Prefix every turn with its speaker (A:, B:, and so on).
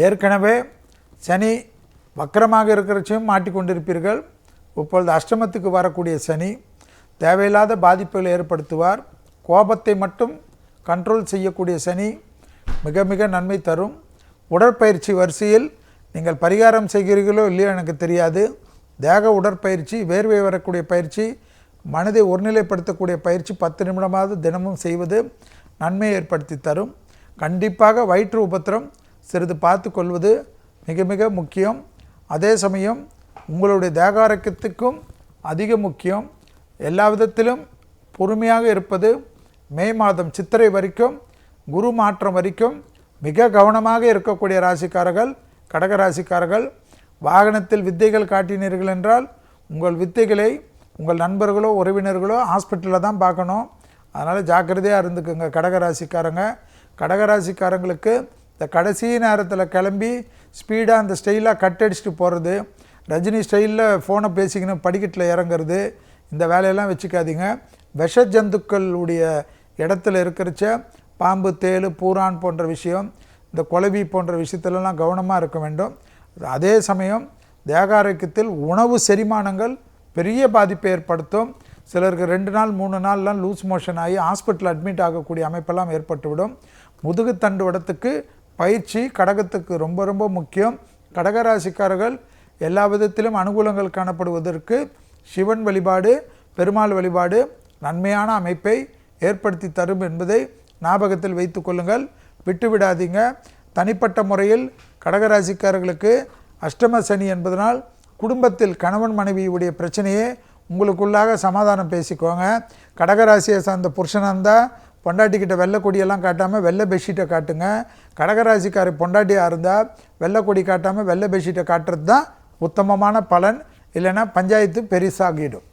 A: ஏற்கனவே சனி வக்கரமாக இருக்கிறச்சையும் மாட்டிக்கொண்டிருப்பீர்கள். இப்பொழுது அஷ்டமத்துக்கு வரக்கூடிய சனி தேவையில்லாத பாதிப்புகளை ஏற்படுத்துவார். கோபத்தை மட்டும் கண்ட்ரோல் செய்யக்கூடிய சனி மிக மிக நன்மை தரும். உடற்பயிற்சி வரிசையில் நீங்கள் பரிகாரம் செய்கிறீர்களோ இல்லையோ எனக்கு தெரியாது. தேக உடற்பயிற்சி, வேர்வை வரக்கூடிய பயிற்சி, மனதை ஒருநிலைப்படுத்தக்கூடிய பயிற்சி 10 நிமிடமாவது தினமும் செய்வது நன்மை ஏற்படுத்தி தரும். கண்டிப்பாக வயிற்று உபத்திரம் சிறிது பார்த்து கொள்வது மிக மிக முக்கியம். அதே சமயம் உங்களுடைய தேக ஆரோக்கியத்துக்கும் அதிக முக்கியம். எல்லா விதத்திலும் பொறுமையாக இருப்பது. மே மாதம் சித்திரை வரைக்கும், குரு மாற்றம் வரைக்கும் மிக கவனமாக இருக்கக்கூடிய ராசிக்காரர்கள் கடக ராசிக்காரர்கள். வாகனத்தில் வித்தைகள் காட்டினீர்கள் என்றால் உங்கள் வித்தைகளை உங்கள் நண்பர்களோ உறவினர்களோ ஹாஸ்பிட்டலில் தான் பார்க்கணும். அதனால் ஜாக்கிரதையாக இருந்துக்குங்க கடகராசிக்காரங்க. கடகராசிக்காரங்களுக்கு இந்த கடைசி நேரத்தில் கிளம்பி ஸ்பீடாக அந்த ஸ்டைலாக கட் அடிச்சுட்டு போகிறது, ரஜினி ஸ்டைலில் ஃபோனை பேசிக்கணும் படிக்கட்டில் இறங்குறது, இந்த வேலையெல்லாம் வச்சுக்காதீங்க. விஷ ஜந்துக்களுடைய இடத்துல இருக்கிறச்ச பாம்பு, தேள், பூரான் போன்ற விஷயம், இந்த குளவி போன்ற விஷயத்திலலாம் கவனமாக இருக்க வேண்டும். அதே சமயம் தேக ஆரோக்கியத்தில் உணவு செரிமானங்கள் பெரிய பாதிப்பை ஏற்படுத்தும். சிலருக்கு 2 நாள் 3 நாள்லாம் லூஸ் மோஷன் ஆகி ஹாஸ்பிட்டல் அட்மிட் ஆகக்கூடிய அமைப்பெல்லாம் ஏற்பட்டுவிடும். முதுகுத்தண்டு வடத்துக்கு பயிற்சி கடகத்துக்கு ரொம்ப ரொம்ப முக்கியம். கடகராசிக்காரர்கள் எல்லா விதத்திலும் அனுகூலங்கள் காணப்படுவதற்கு சிவன் வழிபாடு, பெருமாள் வழிபாடு நன்மையான அமைப்பை ஏற்படுத்தி தரும் என்பதை ஞாபகத்தில் வைத்து கொள்ளுங்கள். விட்டுவிடாதீங்க. தனிப்பட்ட முறையில் கடகராசிக்காரர்களுக்கு அஷ்டம சனி என்பதனால் குடும்பத்தில் கணவன் மனைவியுடைய பிரச்சனையே உங்களுக்குள்ளாக சமாதானம் பேசிக்கோங்க. கடகராசியை சார்ந்த புருஷனாக இருந்தால் பொண்டாட்டிக்கிட்ட வெள்ளை கொடியெல்லாம் காட்டாமல் வெள்ளை பெட்ஷீட்டை காட்டுங்க. கடகராசிக்கார பொண்டாட்டியாக இருந்தால் வெள்ளை கொடி காட்டாமல் வெள்ளை பெட்ஷீட்டை காட்டுறது தான் உத்தமமான பலன். இல்லைன்னா பஞ்சாயத்து பெருசாகிடும்.